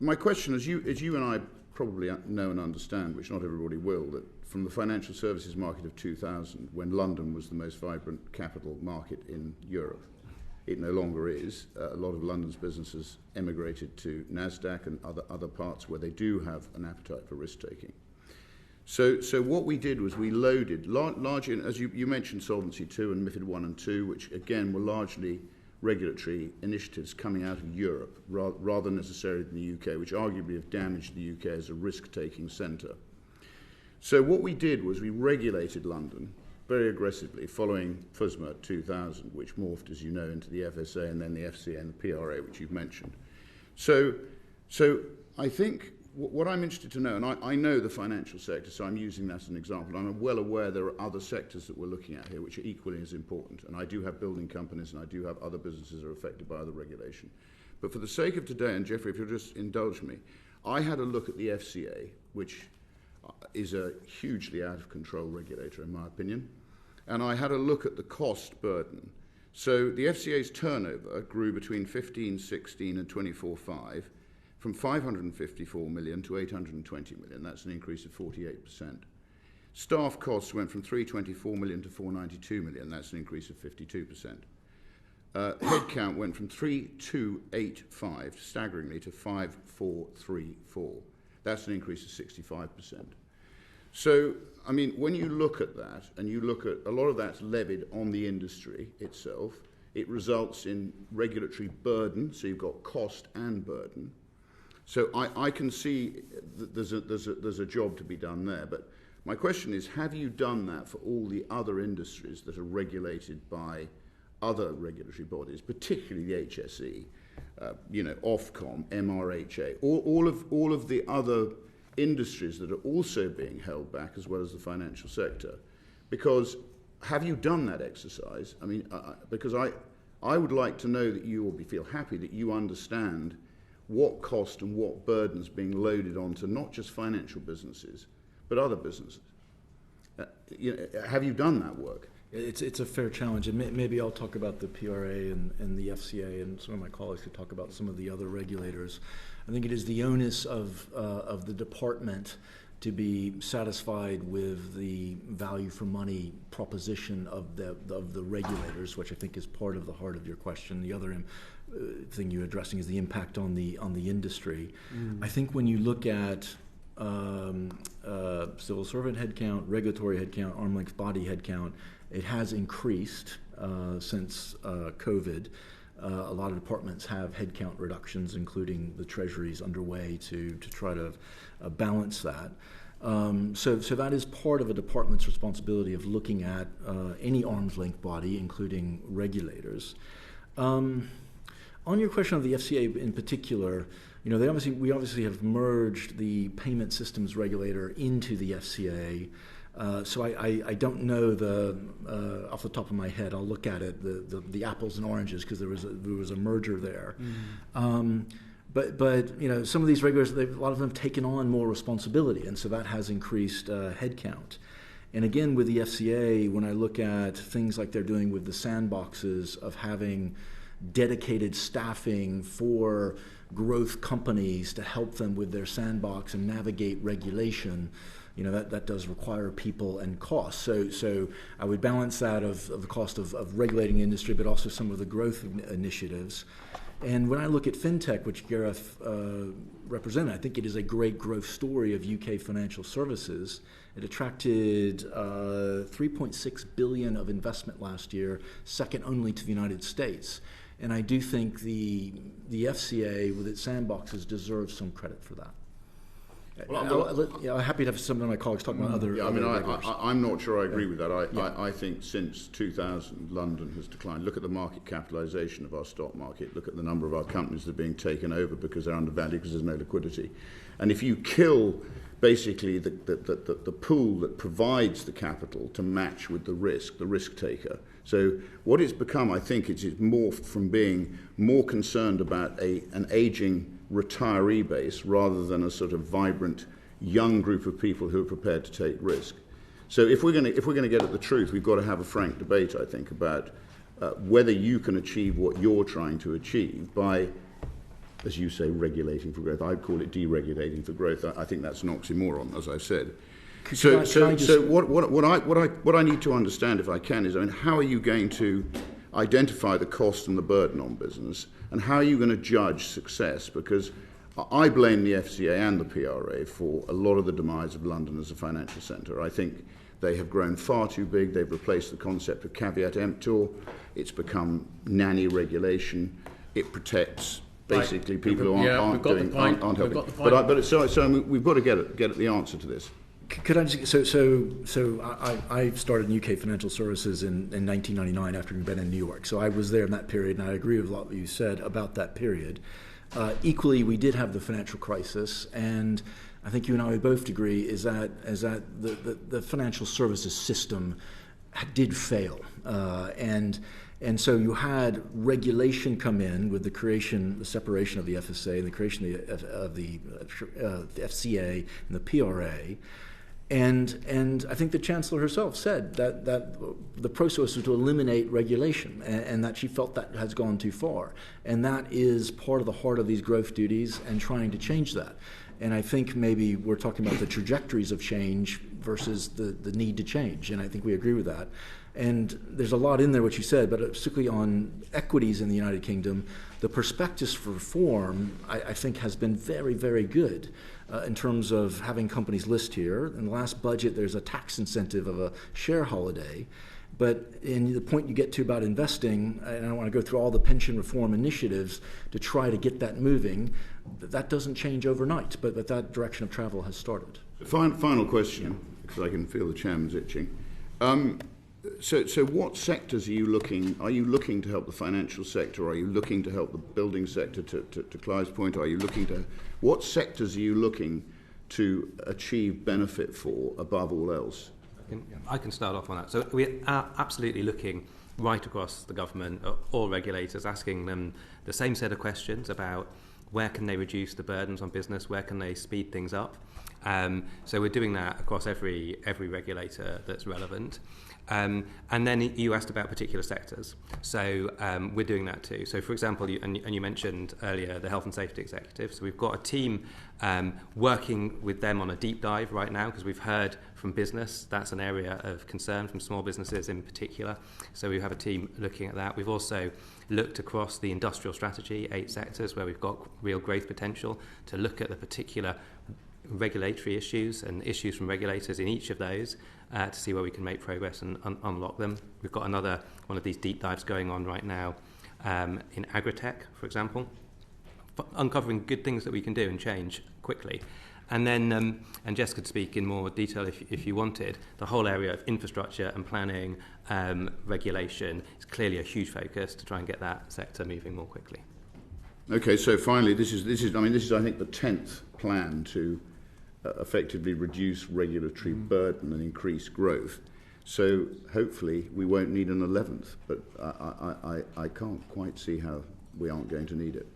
my question, as you and I probably know and understand, which not everybody will, that from the financial services market of 2000, when London was the most vibrant capital market in Europe, it no longer is. A lot of London's businesses emigrated to NASDAQ and other parts where they do have an appetite for risk-taking. So what we did was we loaded, largely, as you mentioned, Solvency II and MiFID I and II, which again were largely regulatory initiatives coming out of Europe rather than necessarily in the UK, which arguably have damaged the UK as a risk-taking centre. So what we did was we regulated London very aggressively following FSMA 2000, which morphed, as you know, into the FSA and then the FCA and the PRA, which you've mentioned. So I think what I'm interested to know, and I know the financial sector, so I'm using that as an example. I'm well aware there are other sectors that we're looking at here which are equally as important. And I do have building companies and I do have other businesses that are affected by other regulation. But for the sake of today, and Geoffrey, if you'll just indulge me, I had a look at the FCA, which is a hugely out of control regulator in my opinion. And I had a look at the cost burden. So the FCA's turnover grew between 15-16 and 24-5. From 554 million to 820 million. That's an increase of 48%. Staff costs went from 324 million to 492 million. That's an increase of 52%. Headcount went from 3285, staggeringly, to 5434. That's an increase of 65%. So, I mean, when you look at that, and you look at a lot of that's levied on the industry itself, it results in regulatory burden, so you've got cost and burden. So I can see that there's a job to be done there. But my question is, have you done that for all the other industries that are regulated by other regulatory bodies, particularly the HSE, Ofcom, MRHA, all of the other industries that are also being held back, as well as the financial sector? Because have you done that exercise? I mean, because I would like to know that you will feel happy that you understand what cost and what burdens being loaded onto not just financial businesses, but other businesses. Have you done that work? It's a fair challenge, and maybe I'll talk about the PRA and the FCA, and some of my colleagues could talk about some of the other regulators. I think it is the onus of the department to be satisfied with the value for money proposition of the regulators, which I think is part of the heart of your question. The other thing you're addressing is the impact on the industry. I think when you look at civil servant headcount, regulatory headcount, arm length body headcount, it has increased since COVID. A lot of departments have headcount reductions, including the Treasury's underway to try to balance that. So that is part of a department's responsibility of looking at any arm's length body, including regulators. On your question of the FCA in particular, we obviously have merged the payment systems regulator into the FCA. So I don't know off the top of my head. I'll look at it, the apples and oranges, because there was a merger there. But some of these regulators, a lot of them have taken on more responsibility, and so that has increased headcount. And again, with the FCA, when I look at things like they're doing with the sandboxes of having dedicated staffing for growth companies to help them with their sandbox and navigate regulation, that does require people and costs. So I would balance that of the cost of regulating the industry, but also some of the growth initiatives. And when I look at fintech, which Gareth represented, I think it is a great growth story of UK financial services. It attracted 3.6 billion of investment last year, second only to the United States. And I do think the FCA, with its sandboxes, deserves some credit for that. Well, I'm happy to have some of my colleagues talk about other. I'm not sure I agree with that. I think since 2000, London has declined. Look at the market capitalisation of our stock market. Look at the number of our companies that are being taken over because they're undervalued because there's no liquidity. And if you kill basically the pool that provides the capital to match with the risk taker. So what it's become, I think, it's morphed from being more concerned about an aging retiree base rather than a sort of vibrant young group of people who are prepared to take risk. So if we're going to get at the truth, we've got to have a frank debate, I think, about whether you can achieve what you're trying to achieve by as you say, regulating for growth. I'd call it deregulating for growth. I think that's an oxymoron, as I've said. So what I need to understand, if I can, is, I mean, how are you going to identify the cost and the burden on business, and how are you going to judge success? Because I blame the FCA and the PRA for a lot of the demise of London as a financial centre. I think they have grown far too big. They've replaced the concept of caveat emptor. It's become nanny regulation. It protects basically people who aren't helping. So we've got to get at the answer to this. Could I just, I started in UK financial services in 1999 after having been in New York. So I was there in that period, and I agree with a lot that you said about that period. Equally, we did have the financial crisis, and I think you and I would both agree is that the financial services system did fail, and so you had regulation come in with the separation of the FSA and the creation of the FCA and the PRA. And I think the Chancellor herself said that the process was to eliminate regulation, and that she felt that has gone too far. And that is part of the heart of these growth duties and trying to change that. And I think maybe we're talking about the trajectories of change versus the need to change, and I think we agree with that. And there's a lot in there what you said, but particularly on equities in the United Kingdom, the prospectus for reform, I think, has been very, very good in terms of having companies list here. In the last budget, there's a tax incentive of a share holiday. But in the point you get to about investing, and I don't want to go through all the pension reform initiatives to try to get that moving, that doesn't change overnight, but that direction of travel has started. Final question, because I can feel the chairman's itching. So what sectors are you looking? Are you looking to help the financial sector? Are you looking to help the building sector? To Clive's point, are you looking to? What sectors are you looking to achieve benefit for above all else? I can start off on that. So we are absolutely looking right across the government, all regulators, asking them the same set of questions about where can they reduce the burdens on business, where can they speed things up. So we're doing that across every regulator that's relevant. And then you asked about particular sectors. So we're doing that too. So for example, you mentioned earlier the Health and Safety Executive. So we've got a team working with them on a deep dive right now, because we've heard from business that's an area of concern from small businesses in particular. So we have a team looking at that. We've also looked across the industrial strategy, 8 sectors where we've got real growth potential, to look at the particular regulatory issues and issues from regulators in each of those to see where we can make progress and unlock them. We've got another one of these deep dives going on right now in agritech, for example, uncovering good things that we can do and change quickly. And then, and Jess could speak in more detail if you wanted, the whole area of infrastructure and planning, regulation is clearly a huge focus to try and get that sector moving more quickly. Okay, so finally, this is I think the 10th plan to effectively reduce regulatory burden and increase growth. So hopefully we won't need an 11th, but I can't quite see how we aren't going to need it.